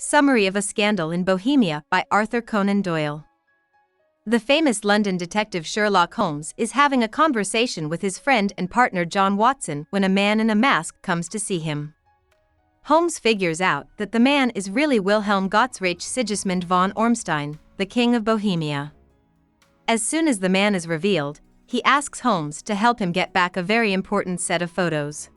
Summary of a Scandal in Bohemia by Arthur Conan Doyle. The famous London detective Sherlock Holmes is having a conversation with his friend and partner John Watson when a man in a mask comes to see him. Holmes figures out that the man is really Wilhelm Gottsreich Sigismund von Ormstein, the King of Bohemia. As soon as the man is revealed, he asks Holmes to help him get back a very important set of photos.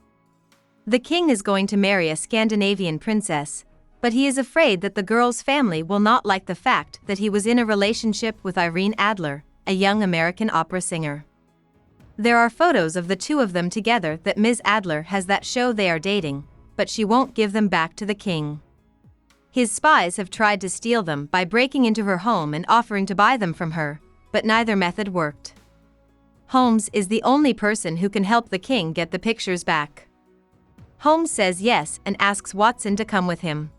The king is going to marry a Scandinavian princess, but he is afraid that the girl's family will not like the fact that he was in a relationship with Irene Adler, a young American opera singer. There are photos of the two of them together that Ms. Adler has that show they are dating, but she won't give them back to the king. His spies have tried to steal them by breaking into her home and offering to buy them from her, but neither method worked. Holmes is the only person who can help the king get the pictures back. Holmes says yes and asks Watson to come with him.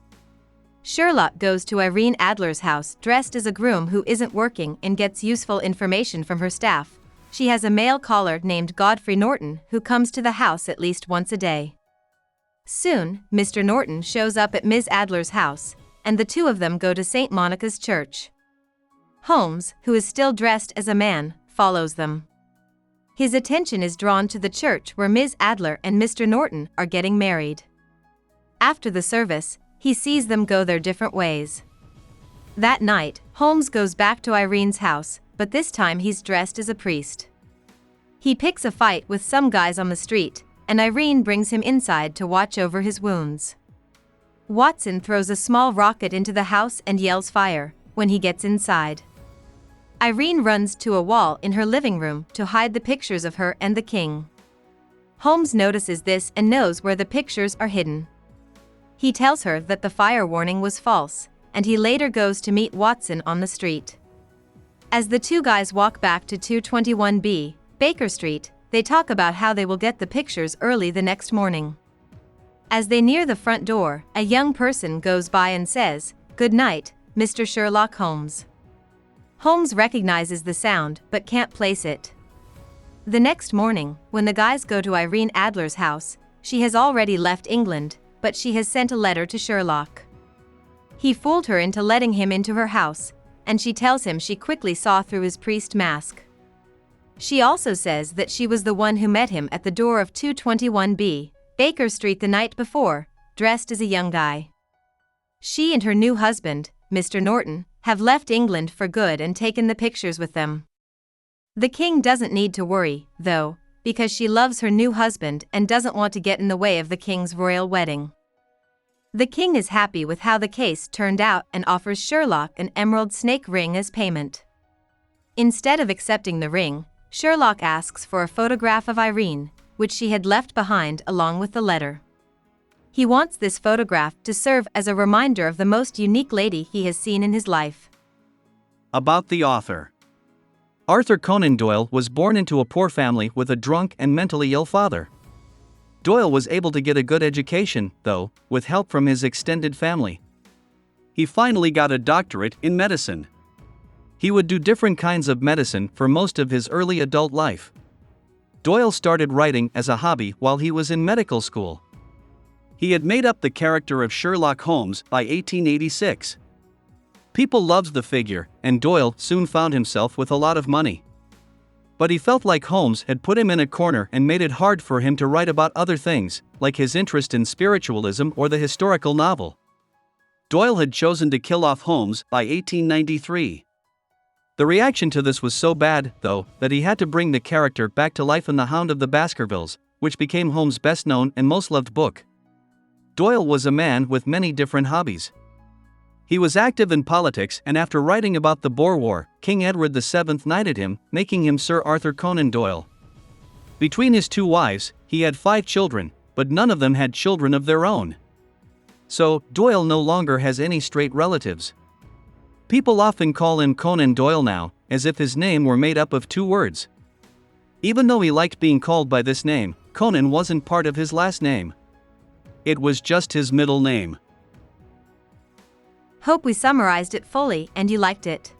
Sherlock goes to Irene Adler's house dressed as a groom who isn't working and gets useful information from her staff. She has a male caller named Godfrey Norton who comes to the house at least once a day. Soon, Mr. Norton shows up at Ms. Adler's house, and the two of them go to St. Monica's church. Holmes, who is still dressed as a man, follows them. His attention is drawn to the church where Ms. Adler and Mr. Norton are getting married. After the service, he sees them go their different ways. That night, Holmes goes back to Irene's house, but this time he's dressed as a priest. He picks a fight with some guys on the street, and Irene brings him inside to watch over his wounds. Watson throws a small rocket into the house and yells fire when he gets inside. Irene runs to a wall in her living room to hide the pictures of her and the king. Holmes notices this and knows where the pictures are hidden. He tells her that the fire warning was false, and he later goes to meet Watson on the street. As the two guys walk back to 221B, Baker Street, they talk about how they will get the pictures early the next morning. As they near the front door, a young person goes by and says, "Good night, Mr. Sherlock Holmes." Holmes recognizes the sound but can't place it. The next morning, when the guys go to Irene Adler's house, she has already left England, but she has sent a letter to Sherlock. He fooled her into letting him into her house, and she tells him she quickly saw through his priest mask. She also says that she was the one who met him at the door of 221B, Baker Street the night before, dressed as a young guy. She and her new husband, Mr. Norton, have left England for good and taken the pictures with them. The king doesn't need to worry, though, because she loves her new husband and doesn't want to get in the way of the king's royal wedding. The king is happy with how the case turned out and offers Sherlock an emerald snake ring as payment. Instead of accepting the ring, Sherlock asks for a photograph of Irene, which she had left behind along with the letter. He wants this photograph to serve as a reminder of the most unique lady he has seen in his life. About the author. Arthur Conan Doyle was born into a poor family with a drunk and mentally ill father. Doyle was able to get a good education, though, with help from his extended family. He finally got a doctorate in medicine. He would do different kinds of medicine for most of his early adult life. Doyle started writing as a hobby while he was in medical school. He had made up the character of Sherlock Holmes by 1886. People loved the figure, and Doyle soon found himself with a lot of money. But he felt like Holmes had put him in a corner and made it hard for him to write about other things, like his interest in spiritualism or the historical novel. Doyle had chosen to kill off Holmes by 1893. The reaction to this was so bad, though, that he had to bring the character back to life in The Hound of the Baskervilles, which became Holmes' best-known and most loved book. Doyle was a man with many different hobbies. He was active in politics, and after writing about the Boer War, King Edward VII knighted him, making him Sir Arthur Conan Doyle. Between his two wives, he had 5 children, but none of them had children of their own. So, Doyle no longer has any straight relatives. People often call him Conan Doyle now, as if his name were made up of 2 words. Even though he liked being called by this name, Conan wasn't part of his last name. It was just his middle name. Hope we summarized it fully and you liked it.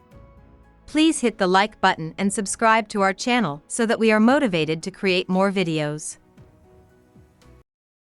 Please hit the like button and subscribe to our channel so that we are motivated to create more videos.